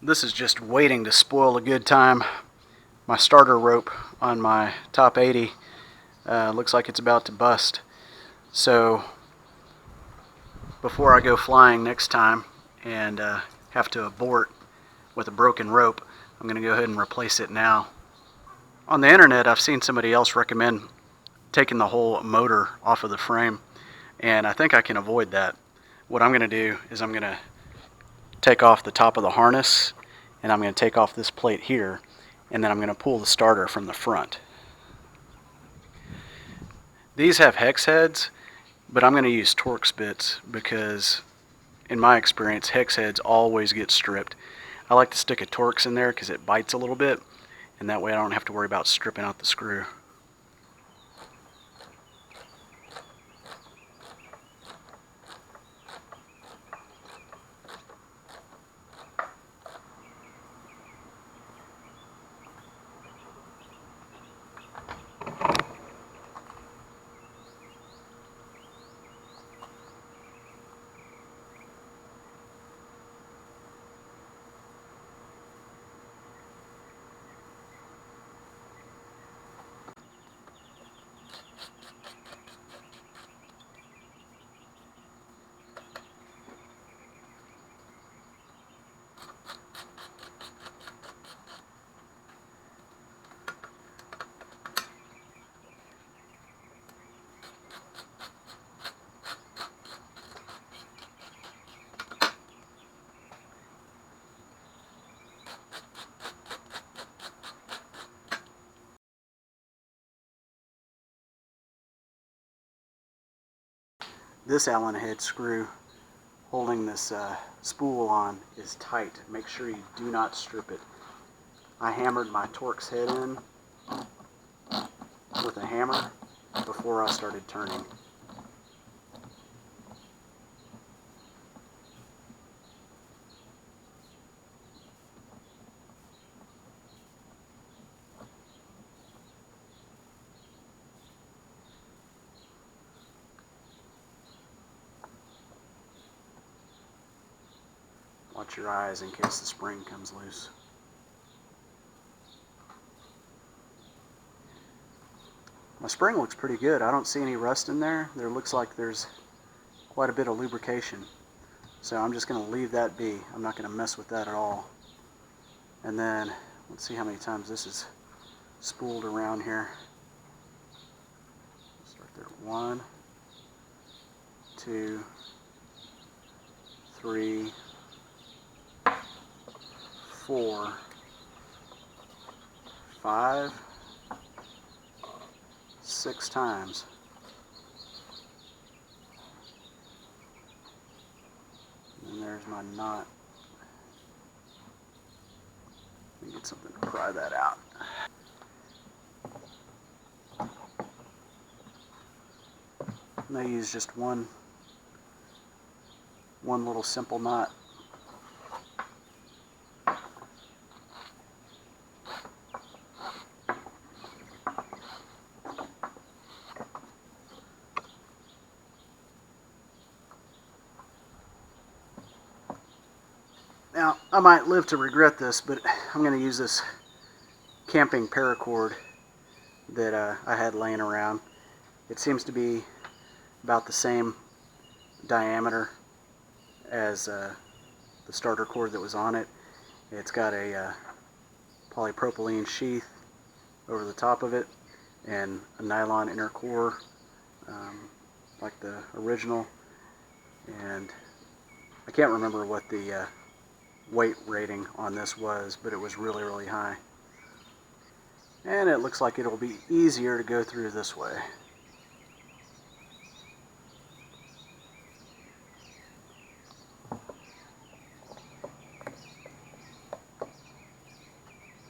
This is just waiting to spoil a good time. My starter rope on my top 80 looks like it's about to bust. So before I go flying next time and have to abort with a broken rope, I'm going to go ahead and replace it now. On the internet, I've seen somebody else recommend taking the whole motor off of the frame, and I think I can avoid that. What I'm going to do is I'm going to take off the top of the harness, and I'm going to take off this plate here, and then I'm going to pull the starter from the front. These have hex heads, but I'm going to use Torx bits because in my experience hex heads always get stripped. I like to stick a Torx in there because it bites a little bit, and that way I don't have to worry about stripping out the screw. This Allen head screw holding this spool on is tight. Make sure you do not strip it. I hammered my Torx head in with a hammer before I started turning. Watch your eyes in case the spring comes loose. My spring looks pretty good. I don't see any rust in there. There looks like there's quite a bit of lubrication. So I'm just going to leave that be. I'm not going to mess with that at all. And then let's see how many times this is spooled around here. Start there. 1, 2, 3, 4, 5, 6 times. And there's my knot. Let me get something to pry that out. And I use just one little simple knot. Now, I might live to regret this, but I'm going to use this camping paracord that I had laying around. It seems to be about the same diameter as the starter cord that was on it. It's got a polypropylene sheath over the top of it and a nylon inner core like the original. And I can't remember what the weight rating on this was, but it was really, really high. And it looks like it'll be easier to go through this way.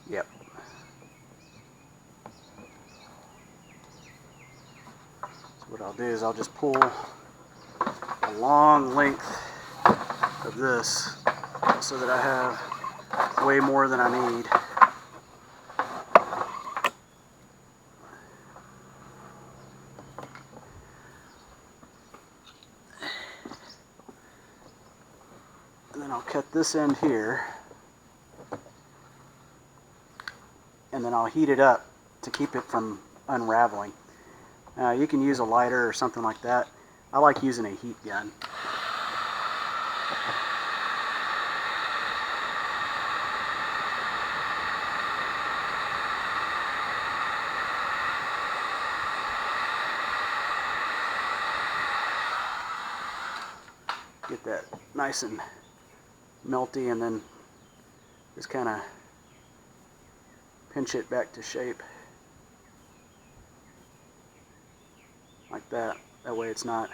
Yep. So what I'll do is I'll just pull a long length of this so that I have way more than I need. And then I'll cut this end here. and then I'll heat it up to keep it from unraveling. You can use a lighter or something like that. I like using a heat gun. Get that nice and melty, and then just kind of pinch it back to shape like that. That way it's not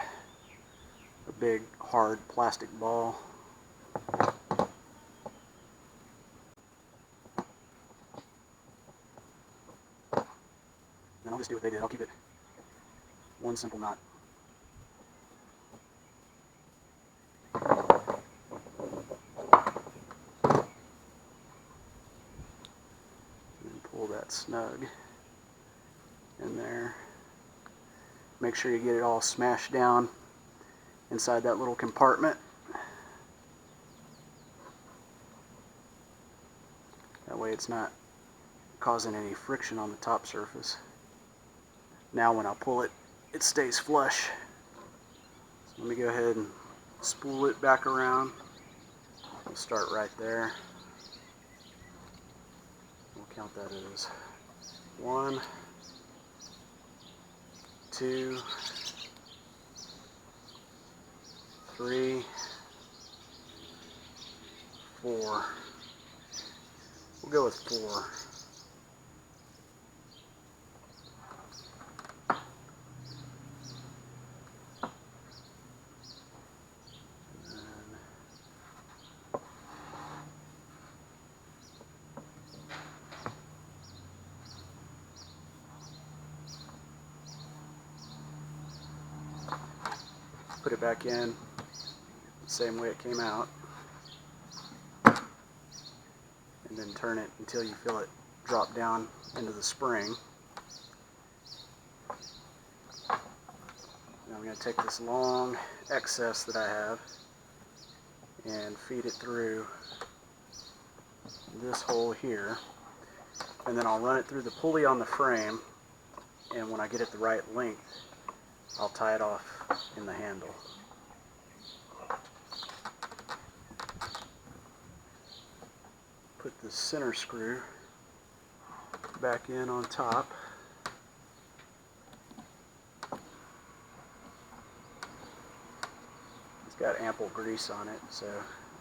a big hard plastic ball. And I'll just do what they did. I'll keep it one simple knot. Pull that snug in there. Make sure you get it all smashed down inside that little compartment. That way it's not causing any friction on the top surface. Now when I pull it, it stays flush. So let me go ahead and spool it back around. We'll start right there. We'll count that as 1, 2, 3, 4. We'll go with 4. Put it back in the same way it came out, and then turn it until you feel it drop down into the spring. Now I'm going to take this long excess that I have and feed it through this hole here, and then I'll run it through the pulley on the frame, and when I get it the right length, I'll tie it off in the handle. Put the center screw back in on top. It's got ample grease on it, so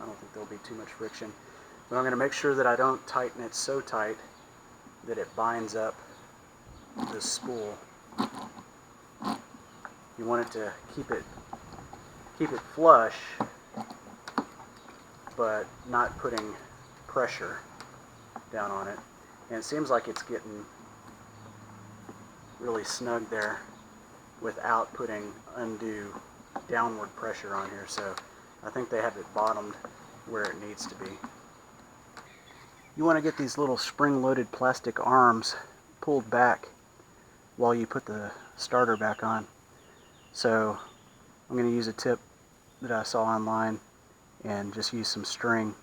I don't think there'll be too much friction. But I'm going to make sure that I don't tighten it so tight that it binds up the spool. You want it to keep it flush, but not putting pressure down on it. And it seems like it's getting really snug there without putting undue downward pressure on here. So I think they have it bottomed where it needs to be. You want to get these little spring-loaded plastic arms pulled back while you put the starter back on. So I'm going to use a tip that I saw online and just use some string.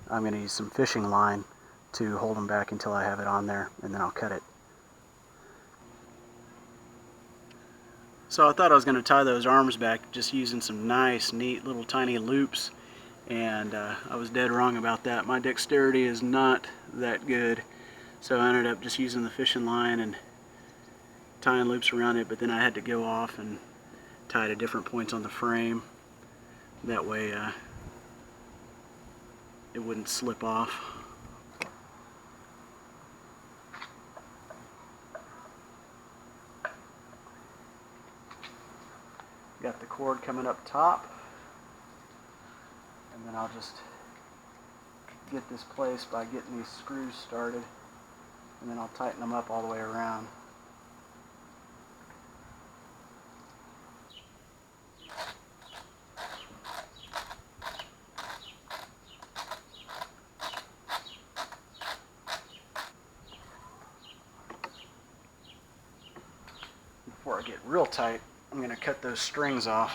I'm going to use some fishing line to hold them back until I have it on there, and then I'll cut it. So I thought I was going to tie those arms back just using some nice, neat little tiny loops, and I was dead wrong about that. My dexterity is not that good, so I ended up just using the fishing line and tying loops around it, but then I had to go off and tie it at different points on the frame. That way it wouldn't slip off. Got the cord coming up top, and then I'll just get this placed by getting these screws started, and then I'll tighten them up all the way around. Before I get real tight, I'm going to cut those strings off.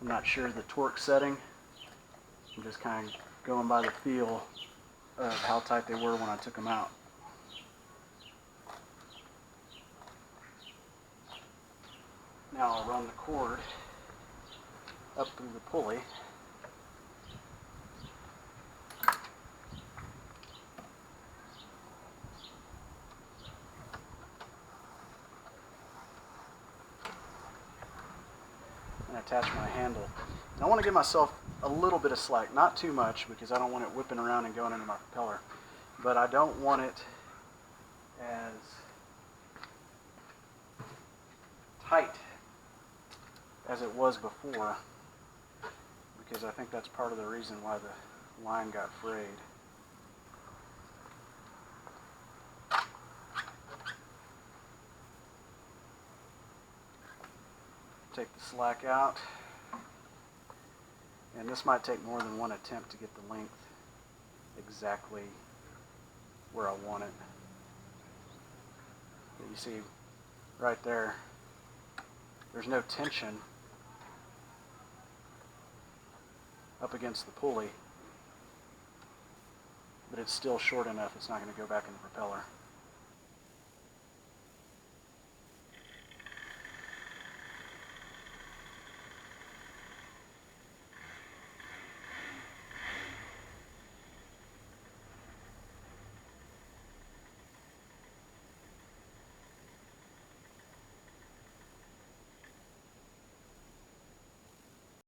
I'm not sure the torque setting. I'm just kind of going by the feel of how tight they were when I took them out. Now I'll run the cord up through the pulley. And attach my handle. And I want to give myself a little bit of slack, not too much because I don't want it whipping around and going into my propeller, but I don't want it as tight as it was before, because I think that's part of the reason why the line got frayed. Take the slack out, and this might take more than one attempt to get the length exactly where I want it. But you see right there, there's no tension up against the pulley, but it's still short enough it's not going to go back in the propeller.